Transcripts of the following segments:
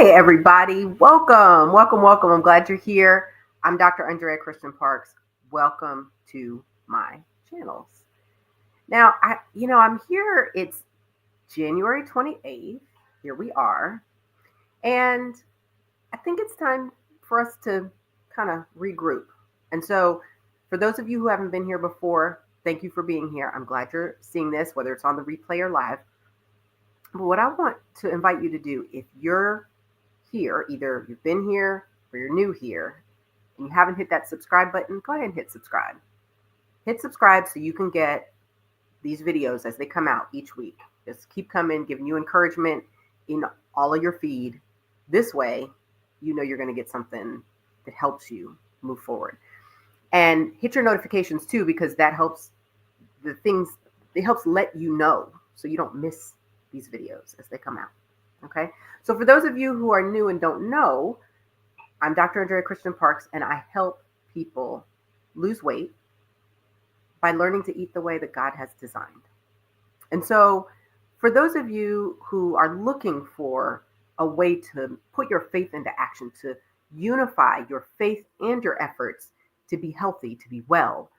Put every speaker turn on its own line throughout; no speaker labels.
Hey, everybody. Welcome. Welcome, welcome. I'm glad you're here. I'm Dr. Andrea Christian Parks. Welcome to my channels. Now, I'm here. It's January 28th. Here we are. And I think it's time for us to kind of regroup. And so, for those of you who haven't been here before, thank you for being here. I'm glad you're seeing this, whether it's on the replay or live. But what I want to invite you to do, if you're here, either you've been here or you're new here, and you haven't hit that subscribe button, go ahead and hit subscribe. Hit subscribe so you can get these videos as they come out each week. Just keep coming, giving you encouragement in all of your feed. This way, you know you're going to get something that helps you move forward. And hit your notifications too, because that helps it helps let you know so you don't miss these videos as they come out. Okay? So for those of you who are new and don't know, I'm Dr. Andrea Christian Parks, and I help people lose weight by learning to eat the way that God has designed. And so for those of you who are looking for a way to put your faith into action, to unify your faith and your efforts to be healthy, to be well,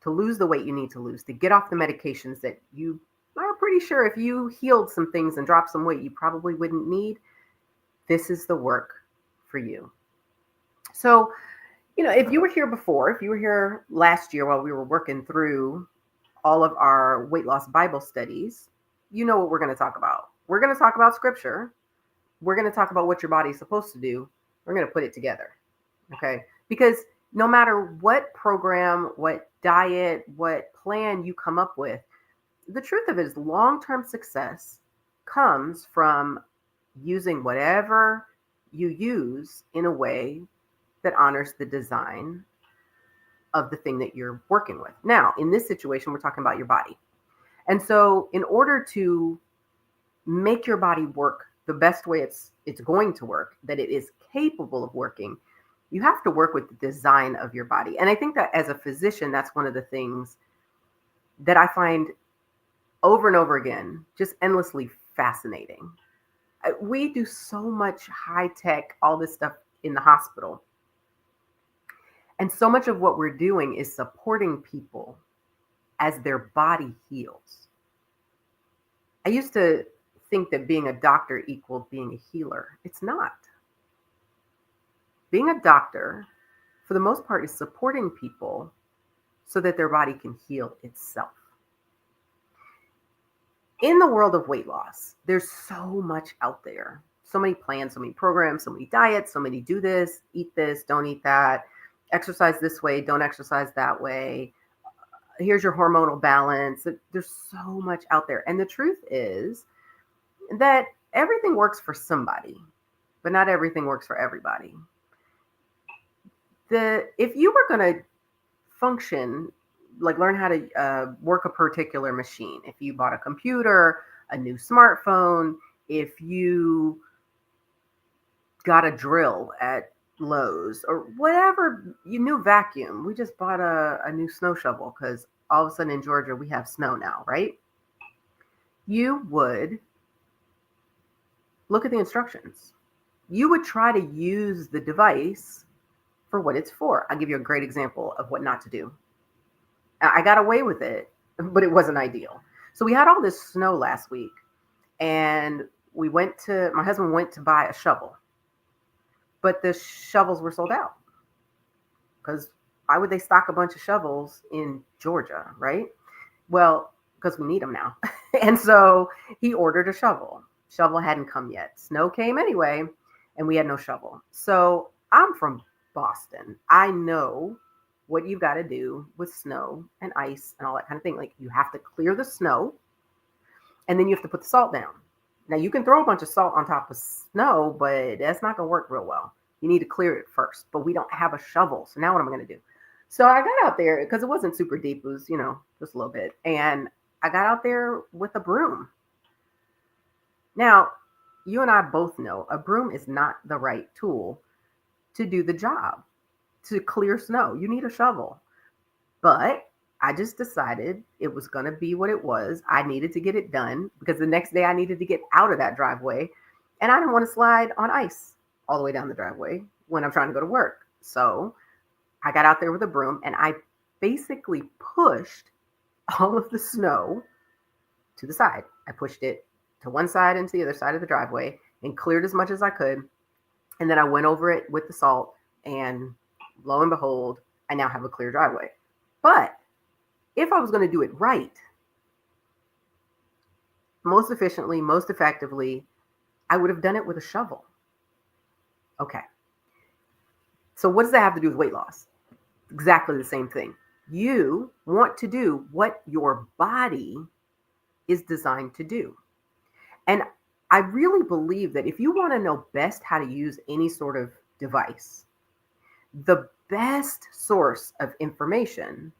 to lose the weight you need to lose, to get off the medications that you are pretty sure if you healed some things and dropped some weight, you probably wouldn't need, this is the work for you. So, if you were here before, if you were here last year while we were working through all of our weight loss Bible studies, you know what we're going to talk about. We're going to talk about scripture. We're going to talk about what your body's supposed to do. We're going to put it together. Okay? Because no matter what program, what diet, what plan you come up with, the truth of it is long-term success comes from using whatever you use in a way that honors the design of the thing that you're working with. Now, in this situation, we're talking about your body. And so in order to make your body work the best way it's going to work, that it is capable of working, you have to work with the design of your body. And I think that as a physician, that's one of the things that I find over and over again, just endlessly fascinating. We do so much high tech, all this stuff in the hospital. And so much of what we're doing is supporting people as their body heals. I used to think that being a doctor equaled being a healer. It's not. Being a doctor, for the most part, is supporting people so that their body can heal itself. In the world of weight loss, there's so much out there. So many plans, so many programs, so many diets, so many do this, don't eat that, exercise this way, don't exercise that way. Here's your hormonal balance. There's so much out there. And the truth is that everything works for somebody, but not everything works for everybody. If you were going to function, like learn how to work a particular machine, if you bought a computer, a new smartphone, if you got a drill at Lowe's or whatever, new vacuum. We just bought a new snow shovel because all of a sudden in Georgia we have snow now, right? You would look at the instructions. You would try to use the device for what it's for. I'll give you a great example of what not to do. I got away with it, but it wasn't ideal. So we had all this snow last week, and my husband went to buy a shovel, but the shovels were sold out. Because why would they stock a bunch of shovels in Georgia, right? Well, because we need them now. And so he ordered a shovel. Shovel hadn't come yet. Snow came anyway, and we had no shovel. So I'm from Boston. I know what you've got to do with snow and ice and all that kind of thing. Like, you have to clear the snow, and then you have to put the salt down. Now, you can throw a bunch of salt on top of snow, but that's not going to work real well. You need to clear it first, but we don't have a shovel. So now what am I going to do? So I got out there because it wasn't super deep. It was, just a little bit. And I got out there with a broom. Now, you and I both know a broom is not the right tool to do the job, to clear snow. You need a shovel. But I just decided it was going to be what it was. I needed to get it done because the next day I needed to get out of that driveway And I didn't want to slide on ice all the way down the driveway when I'm trying to go to work. So I got out there with a broom and I basically pushed all of the snow to the side. I pushed it to one side and to the other side of the driveway and cleared as much as I could. And then I went over it with the salt, and lo and behold, I now have a clear driveway. But if I was going to do it right, most efficiently, most effectively, I would have done it with a shovel. Okay. So what does that have to do with weight loss? Exactly the same thing. You want to do what your body is designed to do. And I really believe that if you want to know best how to use any sort of device, the best source of information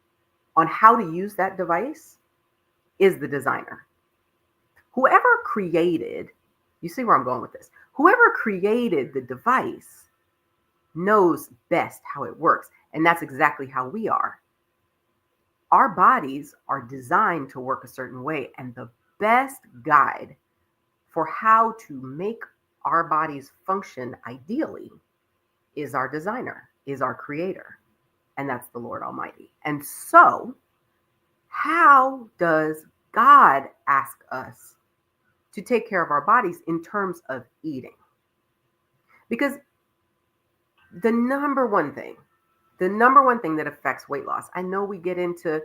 on how to use that device is the designer. Whoever created, you see where I'm going with this, whoever created the device knows best how it works. And that's exactly how we are. Our bodies are designed to work a certain way. And the best guide for how to make our bodies function ideally is our designer, is our creator. And that's the Lord Almighty. And so, how does God ask us to take care of our bodies in terms of eating? Because the number one thing that affects weight loss, I know we get into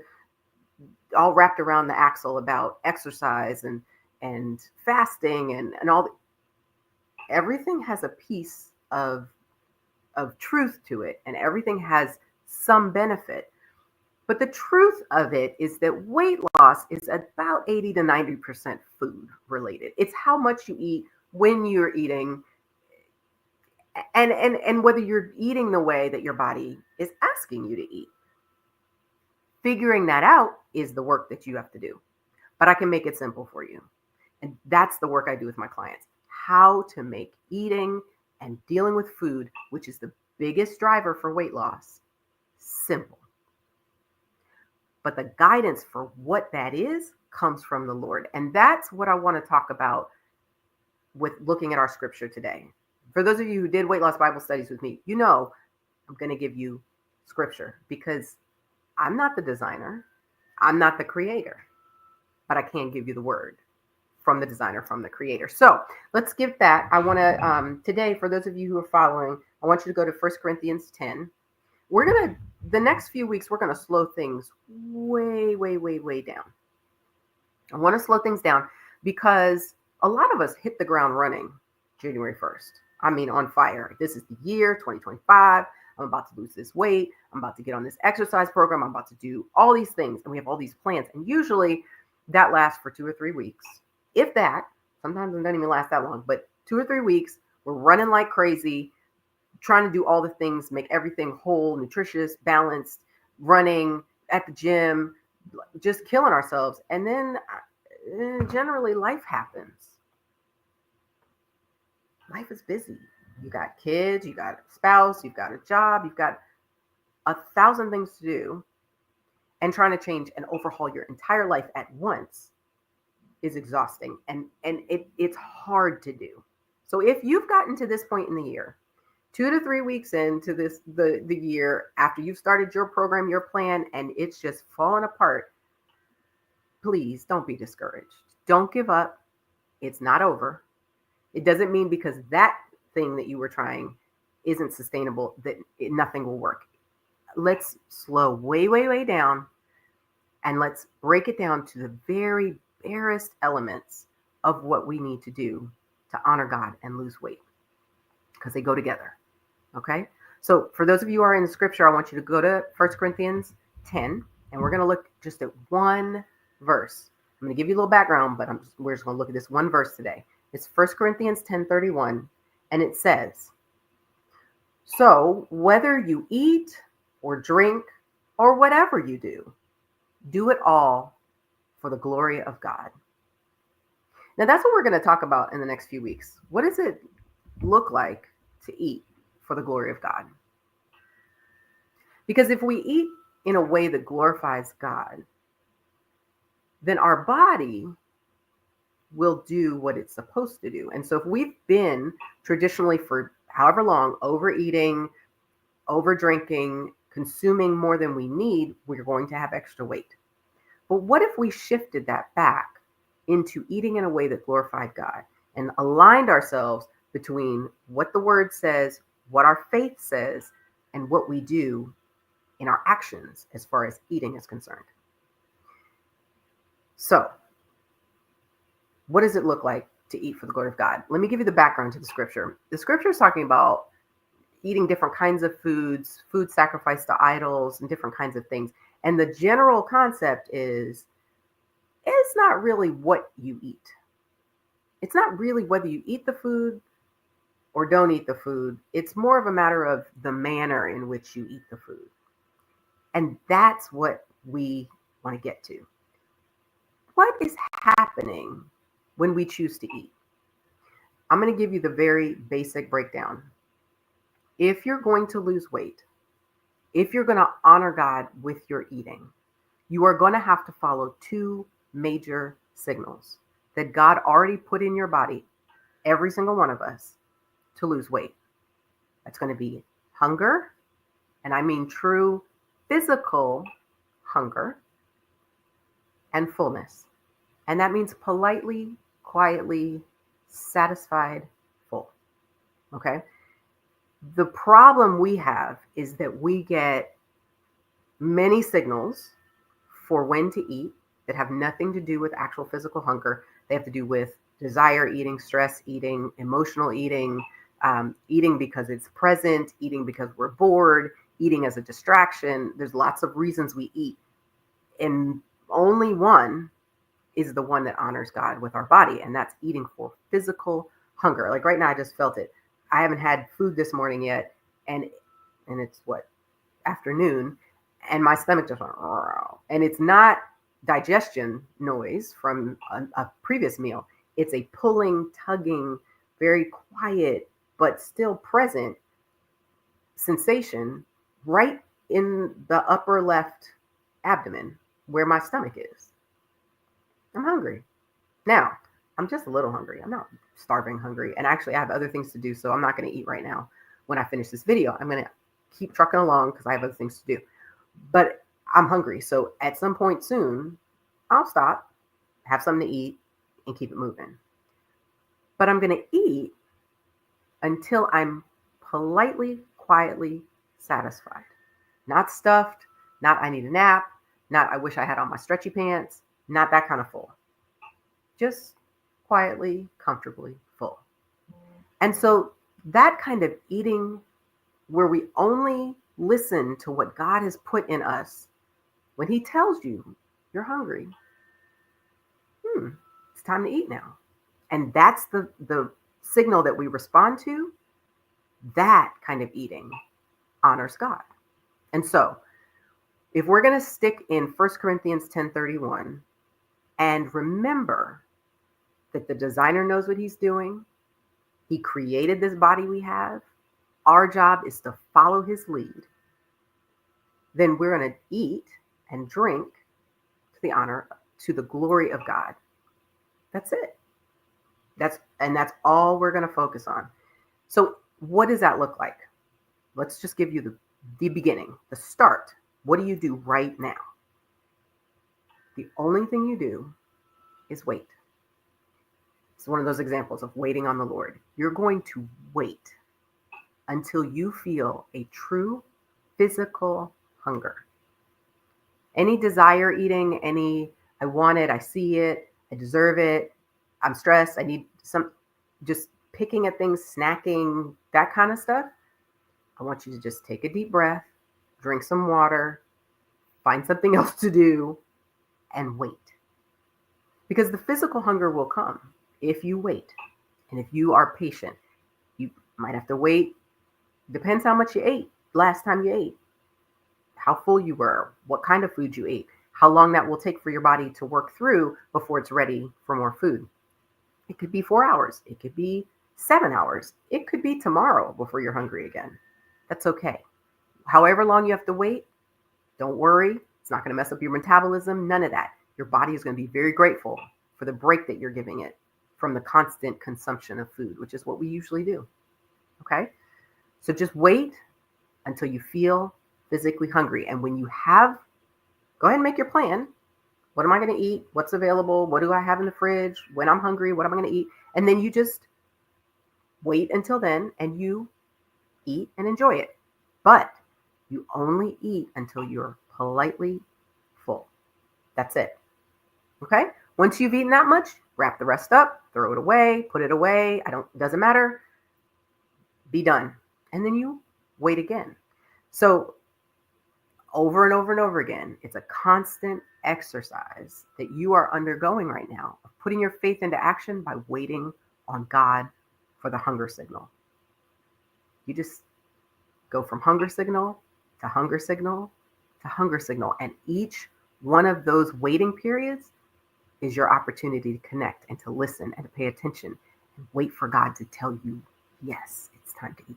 all wrapped around the axle about exercise and fasting and all. Everything has a piece of truth to it, and everything has some benefit. But the truth of it is that weight loss is about 80 to 90% food related. It's how much you eat, when you're eating, and whether you're eating the way that your body is asking you to eat. Figuring that out is the work that you have to do. But I can make it simple for you. And that's the work I do with my clients. How to make eating and dealing with food, which is the biggest driver for weight loss, simple. But the guidance for what that is comes from the Lord. And that's what I want to talk about with looking at our scripture today. For those of you who did weight loss Bible studies with me, you know I'm going to give you scripture because I'm not the designer. I'm not the creator. But I can give you the word from the designer, from the creator. So let's give that. I want to, today, for those of you who are following, I want you to go to 1 Corinthians 10. The next few weeks, we're going to slow things way down. I want to slow things down because a lot of us hit the ground running January 1st. I mean, on fire. This is the year 2025. I'm about to lose this weight. I'm about to get on this exercise program. I'm about to do all these things. And we have all these plans. And usually that lasts for 2 or 3 weeks. If that, sometimes it doesn't even last that long, but 2 or 3 weeks, we're running like crazy, trying to do all the things, make everything whole, nutritious, balanced, running at the gym, just killing ourselves. And then generally life happens. Life is busy. You got kids, you got a spouse, you've got a job, you've got 1,000 things to do. And trying to change and overhaul your entire life at once is exhausting. And it's hard to do. So if you've gotten to this point in the year, 2 to 3 weeks into the year, after you've started your program, your plan, and it's just fallen apart, please don't be discouraged. Don't give up. It's not over. It doesn't mean because that thing that you were trying isn't sustainable that nothing will work. Let's slow way down and let's break it down to the very barest elements of what we need to do to honor God and lose weight, because they go together. Okay. So for those of you who are in the scripture, I want you to go to 1 Corinthians 10, and we're going to look just at one verse. I'm going to give you a little background, but we're just going to look at this one verse today. It's 1 Corinthians 10:31, and it says, "So whether you eat or drink or whatever you do it all for the glory of God." Now that's what we're going to talk about in the next few weeks. What does it look like to eat for the glory of God? Because if we eat in a way that glorifies God, then our body will do what it's supposed to do. And so if we've been traditionally for however long overeating, over drinking, consuming more than we need, we're going to have extra weight. But what if we shifted that back into eating in a way that glorified God and aligned ourselves between what the word says, what our faith says, and what we do in our actions as far as eating is concerned? So, what does it look like to eat for the glory of God? Let me give you the background to the scripture. The scripture is talking about eating different kinds of foods, food sacrificed to idols, and different kinds of things. And the general concept is it's not really what you eat. It's not really whether you eat the food or don't eat the food. It's more of a matter of the manner in which you eat the food. And that's what we want to get to. What is happening when we choose to eat? I'm going to give you the very basic breakdown. If you're going to lose weight, if you're going to honor God with your eating, you are going to have to follow two major signals that God already put in your body, every single one of us, to lose weight. That's going to be hunger, and I mean true physical hunger, and fullness. And that means politely, quietly, satisfied, full. Okay? The problem we have is that we get many signals for when to eat that have nothing to do with actual physical hunger. They have to do with desire eating, stress eating, emotional eating, eating because it's present, eating because we're bored, eating as a distraction. There's lots of reasons we eat. And only one is the one that honors God with our body, and that's eating for physical hunger. Like right now, I just felt it. I haven't had food this morning yet, and it's what, afternoon, and my stomach just went, and it's not digestion noise from a previous meal. It's a pulling, tugging, very quiet but still present sensation right in the upper left abdomen where my stomach is. I'm hungry. Now, I'm just a little hungry. I'm not starving hungry. And actually, I have other things to do, so I'm not going to eat right now. When I finish this video, I'm going to keep trucking along because I have other things to do. But I'm hungry. So at some point soon, I'll stop, have something to eat, and keep it moving. But I'm going to eat until I'm politely, quietly satisfied. Not stuffed, not I need a nap, not I wish I had on my stretchy pants, not that kind of full. Just quietly, comfortably full. And so that kind of eating where we only listen to what God has put in us when he tells you you're hungry, it's time to eat now. And that's the signal that we respond to. That kind of eating honors God. And so if we're going to stick in 1 Corinthians 10:31 and remember that the designer knows what he's doing, he created this body we have, our job is to follow his lead, then we're going to eat and drink to the honor, to the glory of God. That's it. That's all we're going to focus on. So what does that look like? Let's just give you the beginning, the start. What do you do right now? The only thing you do is wait. It's one of those examples of waiting on the Lord. You're going to wait until you feel a true physical hunger. Any desire eating, any I want it, I see it, I deserve it, I'm stressed, I need some, just picking at things, snacking, that kind of stuff. I want you to just take a deep breath, drink some water, find something else to do, and wait. Because the physical hunger will come if you wait. And if you are patient, you might have to wait. Depends how much you ate last time you ate, how full you were, what kind of food you ate, how long that will take for your body to work through before it's ready for more food. It could be 4 hours. It could be 7 hours. It could be tomorrow before you're hungry again. That's okay. However long you have to wait, don't worry. It's not going to mess up your metabolism. None of that. Your body is going to be very grateful for the break that you're giving it from the constant consumption of food, which is what we usually do. Okay? So just wait until you feel physically hungry. And when you have, go ahead and make your plan. What am I going to eat? What's available? What do I have in the fridge? When I'm hungry, what am I going to eat? And then you just wait until then and you eat and enjoy it. But you only eat until you're politely full. That's it. Okay? Once you've eaten that much, wrap the rest up, throw it away, put it away. Doesn't matter. Be done. And then you wait again. So over and over and over again, it's a constant exercise that you are undergoing right now of putting your faith into action by waiting on God for the hunger signal. You just go from hunger signal to hunger signal to hunger signal. And each one of those waiting periods is your opportunity to connect and to listen and to pay attention and wait for God to tell you, yes, it's time to eat.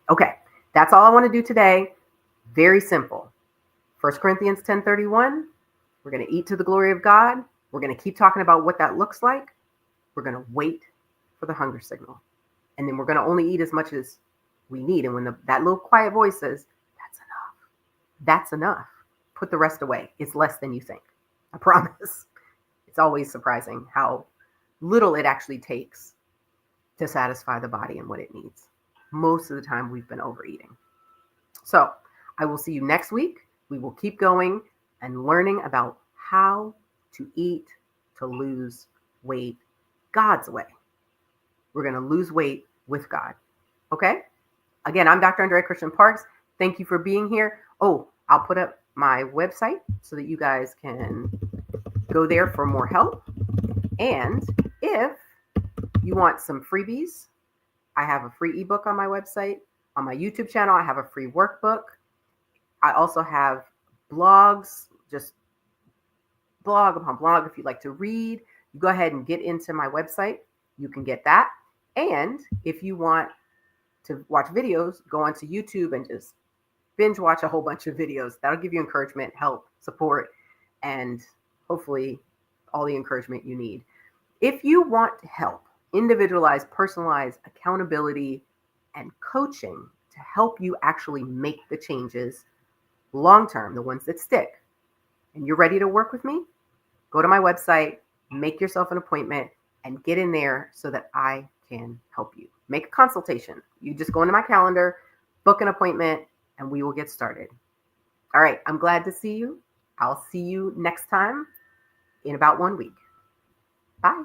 Okay, that's all I want to do today. Very simple. 1 Corinthians 10:31, we're going to eat to the glory of God. We're going to keep talking about what that looks like. We're going to wait for the hunger signal. And then we're going to only eat as much as we need. And when that little quiet voice says, that's enough, that's enough. Put the rest away. It's less than you think. I promise. It's always surprising how little it actually takes to satisfy the body and what it needs. Most of the time we've been overeating. So I will see you next week. We will keep going and learning about how to eat to lose weight God's way. We're going to lose weight with God. Okay? Again, I'm Dr. Andrea Christian Parks. Thank you for being here. Oh, I'll put up my website so that you guys can go there for more help. And if you want some freebies, I have a free ebook on my website. On my YouTube channel, I have a free workbook. I also have blogs, just blog upon blog. If you'd like to read, you go ahead and get into my website. You can get that. And if you want to watch videos, go onto YouTube and just binge watch a whole bunch of videos. That'll give you encouragement, help, support, and hopefully all the encouragement you need. If you want help, individualized, personalized accountability and coaching to help you actually make the changes long-term, the ones that stick, and you're ready to work with me, go to my website, make yourself an appointment, and get in there so that I can help you. Make a consultation. You just go into my calendar, book an appointment, and we will get started. All right, I'm glad to see you. I'll see you next time in about 1 week. Bye.